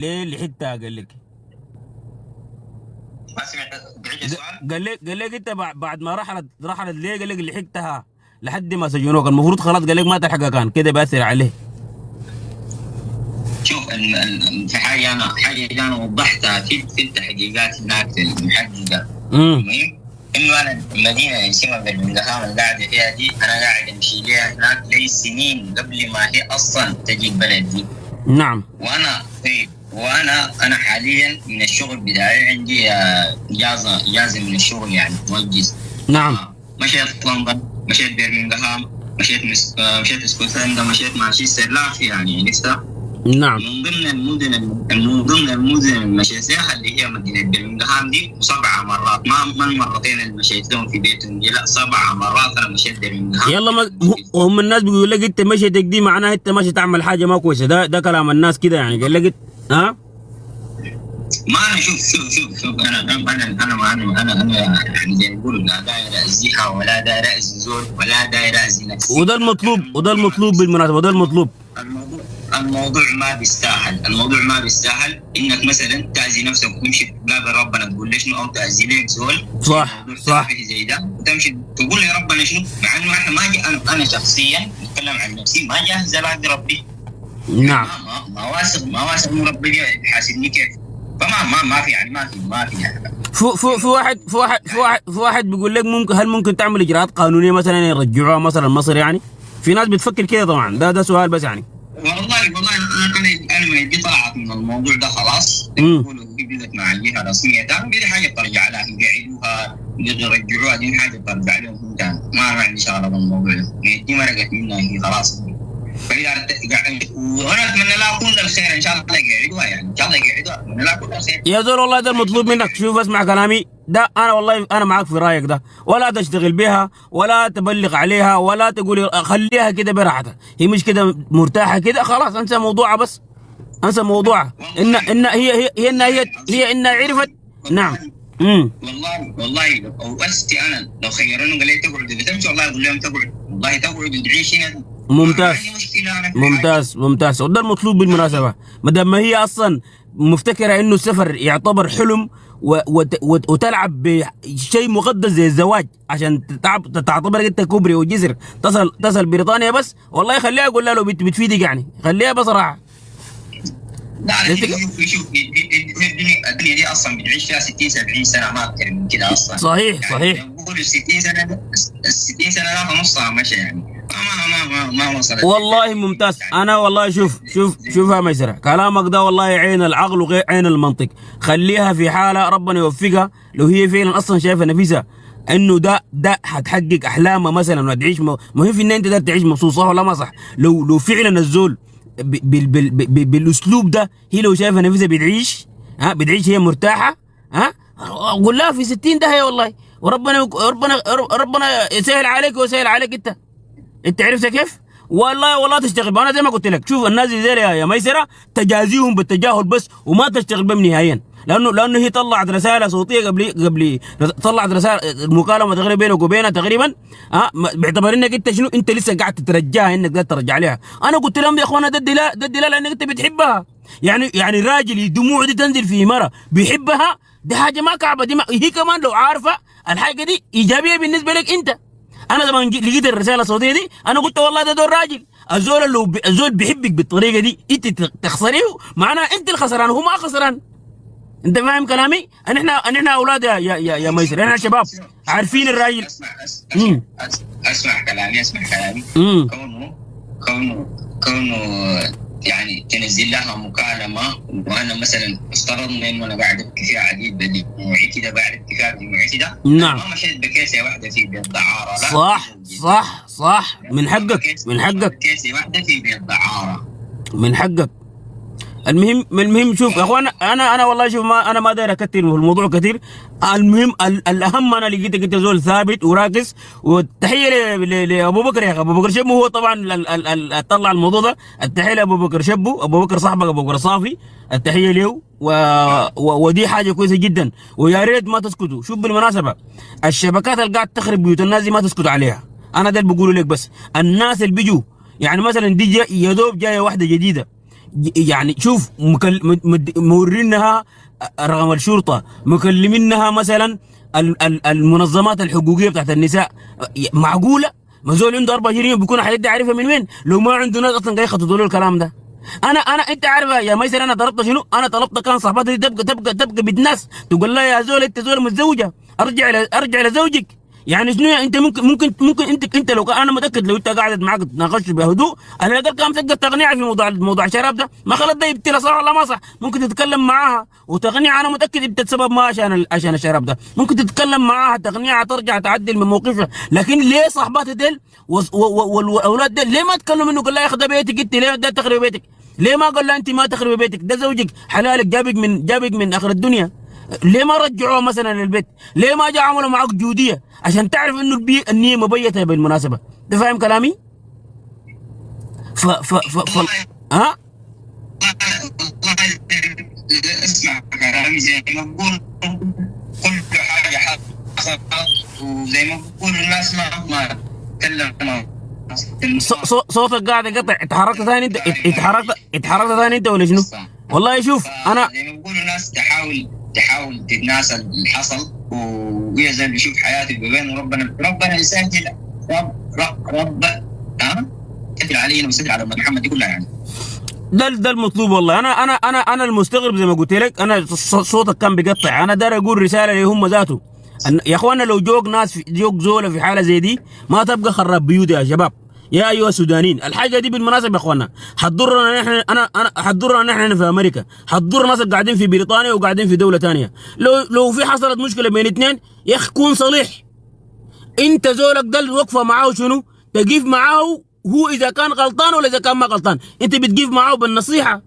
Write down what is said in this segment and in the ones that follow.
ليه لحقتها قال لك؟ ما سمعت، بعيد السؤال. قال لك انت بعد ما رحلت ليه قال لك لحقتها لحد ما سجنوك؟ المفروض خلاص قال لك ما تلحقها، كان كده بيأثر عليه. شوف في حاجه دي انا وضحتها في التحقيقات هناك في المحققه. المهم انه انا المدينه اللي اسمها برمنغهام اللي قاعده فيها دي، انا قاعد امشي ليها هناك لي سنين قبل ما هي اصلا تجي البلد دي. نعم. وانا حاليا من الشغل بتاعي عندي اجازه من الشغل، يعني موجز. نعم. مشيت لندن، مشيت برمنغهام، مشيت اسكتلندا، مشيت مانشستر، لا في يعني لسه. نعم. من ضمن المدن المشيتها اللي هي مدينه برمنغهام دي 7 مرات، ما المرتين اللي مشيتهم في بيتهم دي، لا 7 مرات انا مشيت برمنغهام. يلا ما هم الناس بيقولوا لك انت مشيتك دي معناها انت ماشي تعمل حاجه ما كويسه، ده كلام الناس كده يعني. قال لك ها؟ ما انا شوف انا يعني زي ما بيقولوا لا داير اذيها ولا داير اذي زول ولا داير اذي نفسي. وده المطلوب بالمناسبه، وده المطلوب. الموضوع ما بيستاهل انك مثلا تاذي نفسك وتمشي تقابل ربنا تقول ليش او تاذي لك زول. صح زي ده وتمشي تقول يا ربنا شنو، مع انه احنا ما جي انا شخصيا بتكلم عن نفسي ما جاهز لاقي ربي. نعم. ما واثق من ربي يحاسبني كيف. ما في يعني ما في يعني. في واحد بيقول لك هل ممكن تعمل اجراءات قانونيه مثلا يرجعوها مثلا مصر يعني؟ في ناس بتفكر كده طبعا، ده سؤال بس يعني. والله انا ما يجي طلعت من الموضوع ده خلاص. يقولوا دي بدت مع الجهه الرسميه تاني، دي حاجه ترجع لها، يقعدوها يرجعوها، دي حاجه ترجع لهم تاني. ما عندي شغله بالموضوع ده، دي مرقت منها هي خلاص. وانا اتمنى لها كل الخير ان شاء الله يقعدوها، يعني ان شاء الله يقعدوها، اتمنى لها كل الخير يا زول. والله ده المطلوب منك. شوف اسمع كلامي ده، انا والله انا معاك في رايك ده. ولا تشتغل بها ولا تبلغ عليها ولا تقول خليها كده براحتها، هي مش كده مرتاحه كده خلاص انسى موضوعها، بس انسى موضوعها. ان هي انها عرفت. نعم. والله لو أستي انا لو خيروني قال لي تقعد بتمشي، والله اقول لهم تقعد، والله تقعد وتعيش هنا. ممتاز. وده المطلوب بالمناسبه. ما دام ما هي اصلا مفتكره انه السفر يعتبر حلم وتلعب بشيء مقدس زي الزواج عشان تعتبر انت كوبري وجسر تصل بريطانيا بس، والله خليها. اقول لها لو بتفيدك يعني خليها بصراحه. لا شوف الدنيا دي اصلا بتعيش فيها 60 70 سنه، ما اكثر من كده اصلا. صحيح. بقول 60 سنه، ال 60 سنه لا فنصها مشى يعني. ما وصلت. والله ممتاز. انا والله شوف يا ميسره، كلامك ده والله عين العقل وغير عين المنطق. خليها في حالها، ربنا يوفقها. لو هي فعلا اصلا شايفه نفسها انه ده هتحقق احلامها مثلا وتعيش مهم في ان انت ده تعيش مبسوط، صح ولا ما صح؟ لو فعلا الزول بالاسلوب ده، هي لو شايفه نفسها بتعيش هي مرتاحه، قول لها في 60 ده هي والله، وربنا يسهل عليك ويسهل عليك. انت عرفت كيف؟ والله تشتغل. انا زي ما قلت لك، شوف الناس زي يا ميسره تجازيهم بالتجاهل بس، وما تشتغل بهم نهائيا، لانه هي طلعت رساله صوتيه قبل طلعت رساله مكالمه تقريبا بينك وبينها تقريبا، باعتبار انك انت شنو، انت لسه قاعد تترجاها انك ده ترجع عليها. انا قلت لهم يا اخوانا ده الدلاله انك انت بتحبها. يعني الراجل الدموع دي تنزل في مره بيحبها، دي حاجه ما كعبه، دي هي كمان لو عارفه الحاجه دي ايجابيه بالنسبه لك انت. انا لما لقيت الرساله الصوتيه دي انا قلت والله ده دور راجل. الزول بيحبك بالطريقه دي، انت تخسريه معناها انت الخسران وهو ما خسران. انت فاهم كلامي؟ ان احنا اولاد يا ميسر، احنا شباب عارفين الراجل. اسمع كلامي. كونه يعني تنزل لها مكالمه، وانا مثلا افترضنا انه انا بعد اتفاق عديد بدموعي كده، بعد اتفاق دموعي كده، نعم، ما مشيت بكيسه واحده في بيت دعاره. صح من حقك كيسه واحده في بيت دعاره من حقك. المهم شوف يا اخوان، انا والله شوف، انا ما داير اكتر في الموضوع كثير. المهم الاهم انا لقيتك انت زول ثابت وراكز. والتحيه لابو بكر يا اخي، ابو بكر شبو هو طبعا طلع الموضوع ده. التحيه لابو بكر شبو، ابو بكر صاحبك ابو بكر صافي، التحيه له. ودي حاجه كويسه جدا، ويا ريت ما تسكتوا. شوف بالمناسبه، الشبكات اللي قاعد تخرب بيوت الناس دي ما تسكتوا عليها. انا ده اللي بقوله لك. بس الناس اللي بيجوا يعني مثلا دي يا دوب جايه واحده جديده يعني شوف مورينها رقم الشرطه، مكلمينها مثلا المنظمات الحقوقيه بتاعت النساء. معقوله؟ ما زول عنده 24 يوم بيكون حيدي عارفها من وين؟ لو ما عنده ناس اصلا جاي يخططوا له الكلام ده. انا انت عارف يا ميسر انا طلبت شنو؟ انا طلبت كان صاحبتي دي تبقى بنت ناس، تقول لها يا زول انت زول متزوجه، ارجع لزوجك. يعني شنو انت ممكن انت لو انا متاكد لو انت قاعد معك تناقش بهدوء، انا اقل كان تقدر تقنعها في موضوع الشراب ده، ما خلت ده يبتلى صح ولا ما صح؟ ممكن تتكلم معاها وتقنعها، انا متاكد انت السبب ما عشان الشراب ده، ممكن تتكلم معاها تقنعها ترجع تعدل من موقفها. لكن ليه صاحباتي ديل والاولاد ديل ليه ما تكلموا انه قال لها يا اخي ده بيتك، انت ليه ده تخربي بيتك؟ ليه ما قال لها انت ما تخربي بيتك، ده زوجك حلالك جابك من اخر الدنيا؟ ليه ما رجعوها مثلا للبيت؟ ليه ما جا عملوا معاك جوديه عشان تعرف انه النيه مبيته بالمناسبه؟ انت فاهم كلامي؟ ها؟ اسمع كلامي زي ما بقول، كل حاجه حصلت وزي ما بقول الناس ما تكلموا. صوتك قاعد يقطع. اتحركت ثاني انت؟ اتحركت ثاني انت ولا شنو؟ والله شوف انا زي ما بقول الناس تحاول تتناسى اللي حصل، وهي زي اللي يشوف حياتي بين ربنا يسهل. رب يسهل علينا ويسهل على محمد كلها يعني. ده المطلوب والله. انا المستغرب زي ما قلت لك، انا صوتك كان بيقطع. انا داير اقول رساله لهم ذاته يا اخوانا، لو جوك ناس جوك زوله في حاله زي دي ما تبقى خراب بيوت يا شباب يا ايها السودانيين. الحاجه دي بالمناسبه يا اخوانا حتضرنا نحن، انا حتضرنا نحن في امريكا، حتضر ناس قاعدين في بريطانيا وقاعدين في دوله ثانيه. لو في حصلت مشكله بين اثنين يا اخي كون صليح. انت زولك ده وقفه معاه شنو؟ تقيف معاه هو اذا كان غلطان ولا اذا كان ما غلطان، انت بتقيف معاه بالنصيحه.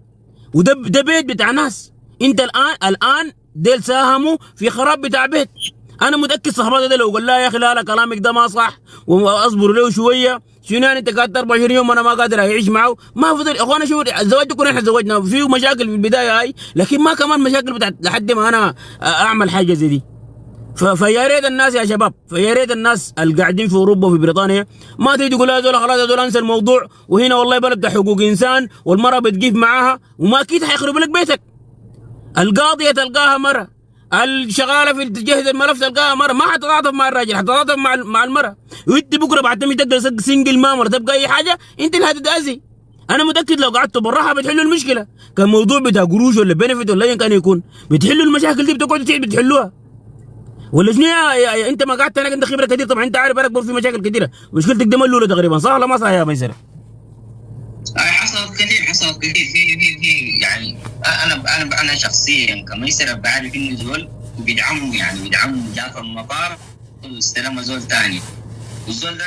وده بيت بتاع ناس. انت الان ديل ساهموا في خراب بتاع بيت. انا متاكد صاحباتي ده لو قال لا يا اخي لا كلامك ده ما صح واصبر له شويه، شنو يعني انت قاعد 24 يوم انا ما قادر اعيش معه؟ ما فضل اخوانا. شوف الزواج يكون احنا زوجنا في مشاكل في البدايه هاي، لكن ما كمان مشاكل بتاعت لحد ما انا اعمل حاجه زي دي. فيا ريت الناس يا شباب، فيا ريت الناس اللي قاعدين في اوروبا وفي بريطانيا ما تيجي تقول هذول خلاص هذول انسى الموضوع، وهنا والله بلد بتاع حقوق انسان والمراه بتقيف معاها، وما اكيد حيخربوا لك بيتك. القاضيه تلقاها مره، الشغاله في تجهز الملف تلقاها مره، ما حتتعاطف مع الراجل، حتتعاطف مع المره. وانت بكره بعد تمشي تقدر سنجل مام ولا تبقى اي حاجه، انت اللي هتتاذي. انا متاكد لو قعدتوا بالراحه بتحلوا المشكله. كان موضوع بتاع قروش ولا بينفيت ولا ايا كان يكون، بتحلوا المشاكل دي، بتقعدوا بتحلوها. ولا شنو انت ما قعدت هناك؟ انت خبره كثير طبعا، انت عارف انا في مشاكل كثيره، مشكلتك دي ملوله تقريبا، صح ولا ما صح يا ميسره؟ حصلت كثير في يعني انا شخصيا كميسر بعرف انه زول بيدعموا جعفر المطار واستلم زول ثاني، والزول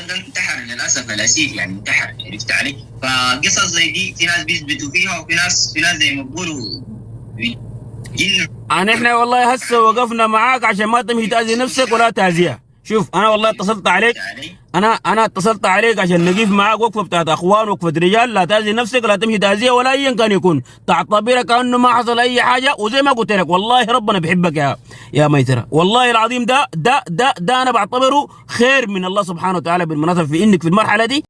ده انتحر للاسف الاسيف، يعني انتحر، عرفت علي؟ فقصص زي دي في ناس بيثبتوا فيها، وفي ناس زي ما بيقولوا احنا والله هسه وقفنا معاك عشان ما تمشي تاذي نفسك ولا تاذيها. شوف انا والله اتصلت عليك، انا اتصلت عليك عشان نقيف معاك وقفه بتاعت اخوان، وقفه رجال، لا تاذي نفسك ولا تمشي تاذيها ولا ايا كان يكون، تعتبرها كانه ما حصل اي حاجه. وزي ما قلت لك والله ربنا بيحبك يا ميسره، والله العظيم ده انا بعتبره خير من الله سبحانه وتعالى بالمناسبه في انك في المرحله دي